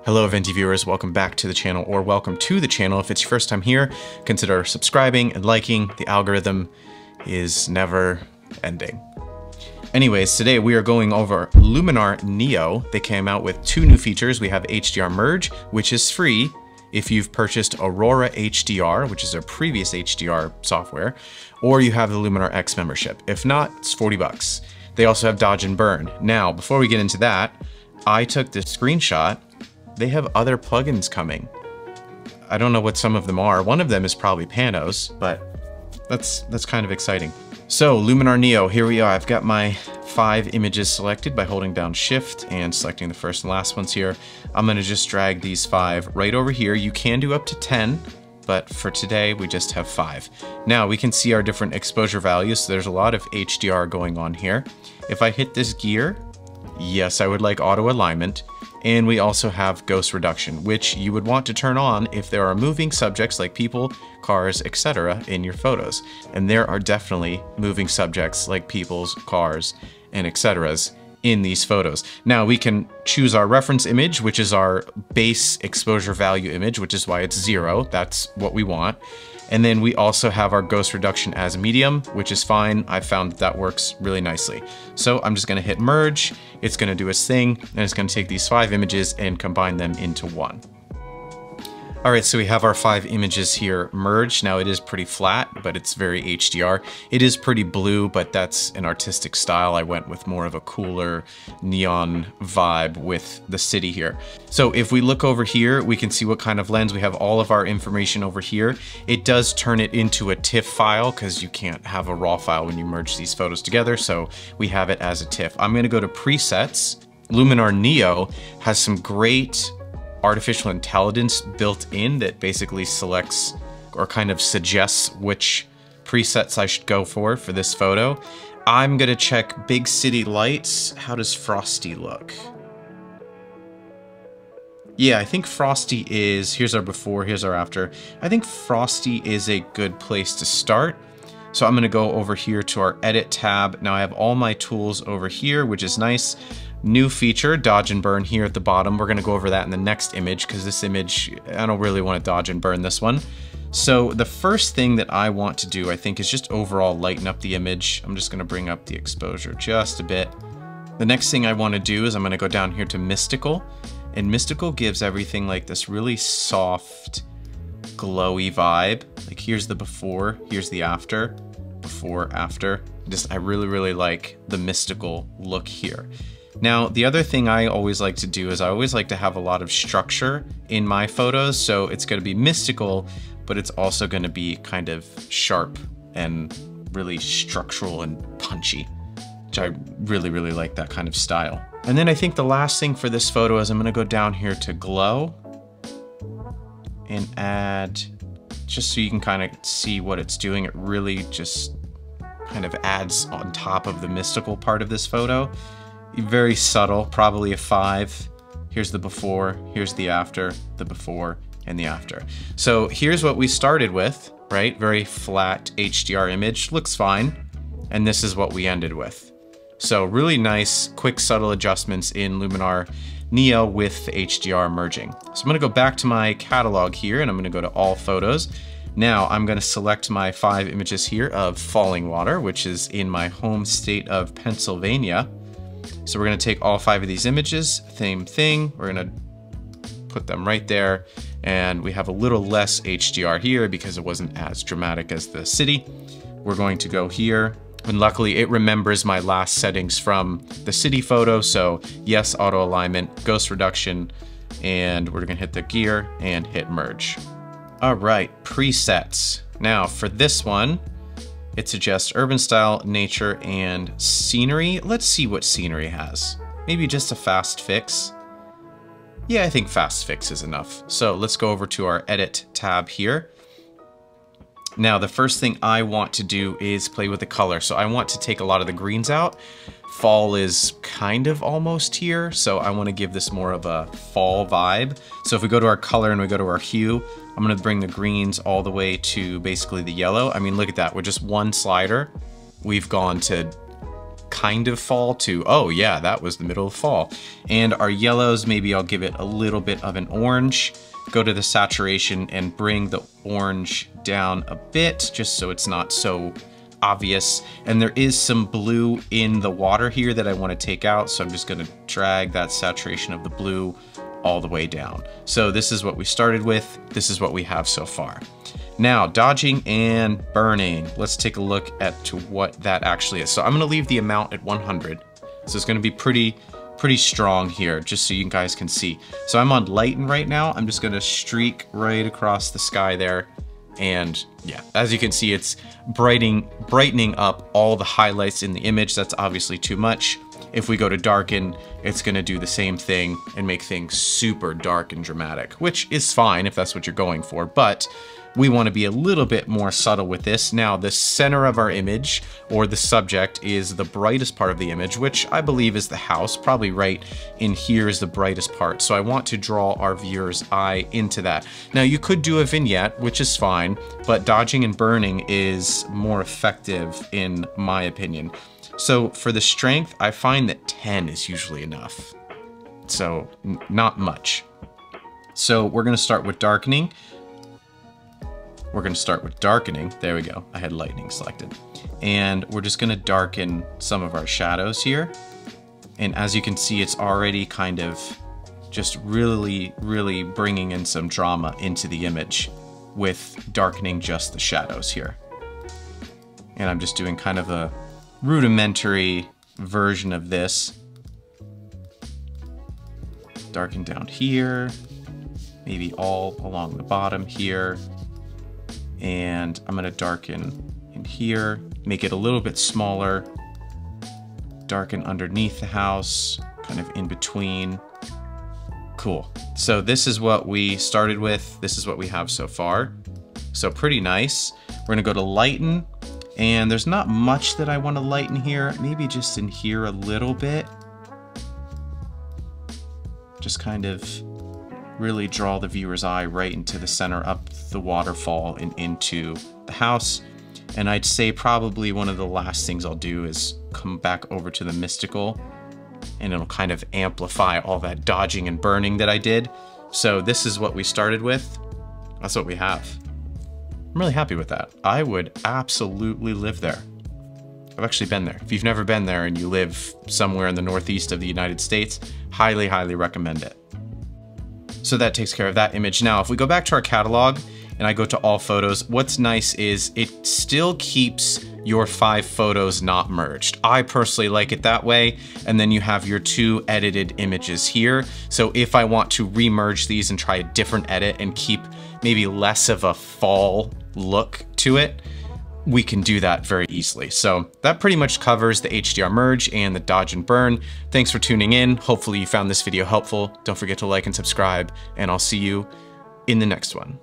Hello Venti viewers, welcome back to the channel, or welcome to the channel. If it's your first time here, consider subscribing and liking. The algorithm is never ending. Anyways, today we are going over Luminar Neo. They came out with two new features. We have HDR Merge, which is free if you've purchased Aurora HDR, which is a previous HDR software, or you have the Luminar X membership. If not, it's 40 bucks. They also have Dodge and Burn. Now, before we get into that, I took this screenshot. They have other plugins coming. I don't know what some of them are. One of them is probably Panos, but that's kind of exciting. So Luminar Neo, here we are. I've got my 5 images selected by holding down Shift and selecting the first and last ones here. I'm gonna just drag these 5 right over here. You can do up to 10, but for today we just have 5. Now we can see our different exposure values. So there's a lot of HDR going on here. If I hit this gear, yes, I would like auto alignment. And we also have ghost reduction, which you would want to turn on if there are moving subjects like people, cars, etc. in your photos. And there are definitely moving subjects like people's, cars, and etceteras in these photos. Now we can choose our reference image, which is our base exposure value image, which is why it's 0. That's what we want. And then we also have our ghost reduction as medium, which is fine. I found that works really nicely. So I'm just gonna hit merge. It's gonna do its thing, and it's gonna take these 5 images and combine them into one. All right, so we have our 5 images here merged. Now it is pretty flat, but it's very HDR. It is pretty blue, but that's an artistic style. I went with more of a cooler neon vibe with the city here. So if we look over here, we can see what kind of lens. We have all of our information over here. It does turn it into a TIFF file because you can't have a RAW file when you merge these photos together. So we have it as a TIFF. I'm gonna go to presets. Luminar Neo has some great artificial intelligence built in that basically selects or kind of suggests which presets I should go for this photo. I'm gonna check big city lights. How does Frosty look? Yeah, I think Frosty is, here's our before, here's our after. I think Frosty is a good place to start. So I'm gonna go over here to our edit tab. Now I have all my tools over here, which is nice. New feature, dodge and burn here at the bottom. We're gonna go over that in the next image because this image, I don't really want to dodge and burn this one. So the first thing that I want to do, I think, is just overall lighten up the image. I'm just gonna bring up the exposure just a bit. The next thing I want to do is I'm gonna go down here to Mystical, and Mystical gives everything like this really soft, glowy vibe. Like here's the before, here's the after, before, after. I really like the Mystical look here. Now, the other thing I always like to do is I always like to have a lot of structure in my photos. So it's gonna be mystical, but it's also gonna be kind of sharp and really structural and punchy, which I really like that kind of style. And then I think the last thing for this photo is I'm gonna go down here to glow and add, just so you can kind of see what it's doing. It really just kind of adds on top of the mystical part of this photo. Very subtle, probably a 5. Here's the before, here's the after, the before, and the after. So here's what we started with, right? Very flat HDR image, looks fine. And this is what we ended with. So really nice, quick, subtle adjustments in Luminar Neo with the HDR merging. So I'm gonna go back to my catalog here and I'm gonna go to all photos. Now I'm gonna select my 5 images here of falling water, which is in my home state of Pennsylvania. So we're gonna take all 5 of these images, same thing. We're gonna put them right there. And we have a little less HDR here because it wasn't as dramatic as the city. We're going to go here. And luckily it remembers my last settings from the city photo. So yes, auto alignment, ghost reduction, and we're gonna hit the gear and hit merge. All right, presets. Now for this one, it suggests urban style, nature, and scenery. Let's see what scenery has. Maybe just a fast fix. Yeah, I think fast fix is enough. So let's go over to our edit tab here. Now, the first thing I want to do is play with the color. So I want to take a lot of the greens out. Fall is kind of almost here, so I want to give this more of a fall vibe. So if we go to our color and we go to our hue, I'm gonna bring the greens all the way to basically the yellow. I mean, look at that, with just one slider, we've gone to kind of fall to, oh yeah, that was the middle of fall. And our yellows, maybe I'll give it a little bit of an orange. Go to the saturation and bring the orange down a bit, just so it's not so obvious. And there is some blue in the water here that I want to take out, so I'm just going to drag that saturation of the blue all the way down. So this is what we started with. This is what we have so far. Now, dodging and burning. Let's take a look at to what that actually is. So I'm going to leave the amount at 100. So it's going to be pretty strong here, just so you guys can see. So I'm on lighten right now. I'm just going to streak right across the sky there. And yeah, as you can see, it's brightening up all the highlights in the image. That's obviously too much. If we go to darken, it's gonna do the same thing and make things super dark and dramatic, which is fine if that's what you're going for, but we wanna be a little bit more subtle with this. Now, the center of our image, or the subject, is the brightest part of the image, which I believe is the house. Probably right in here is the brightest part. So I want to draw our viewer's eye into that. Now, you could do a vignette, which is fine, but dodging and burning is more effective in my opinion. So for the strength, I find that 10 is usually enough. So not much. So we're gonna start with darkening. There we go. I had lightning selected. And we're just gonna darken some of our shadows here. And as you can see, it's already kind of just really bringing in some drama into the image with darkening just the shadows here. And I'm just doing kind of a rudimentary version of this. Darken down here, maybe all along the bottom here. And I'm gonna darken in here, make it a little bit smaller, darken underneath the house, kind of in between. Cool. So this is what we started with. This is what we have so far. So pretty nice. We're gonna go to lighten. And there's not much that I want to lighten here. Maybe just in here a little bit. Just kind of really draw the viewer's eye right into the center, up the waterfall and into the house. And I'd say probably one of the last things I'll do is come back over to the mystical, and it'll kind of amplify all that dodging and burning that I did. So this is what we started with. That's what we have. I'm really happy with that. I would absolutely live there. I've actually been there. If you've never been there and you live somewhere in the northeast of the United States, highly recommend it. So that takes care of that image. Now, if we go back to our catalog and I go to all photos, what's nice is it still keeps your 5 photos not merged. I personally like it that way. And then you have your 2 edited images here. So if I want to remerge these and try a different edit and keep maybe less of a fall look to it, we can do that very easily. So that pretty much covers the HDR merge and the dodge and burn. Thanks for tuning in. Hopefully you found this video helpful. Don't forget to like and subscribe, and I'll see you in the next one.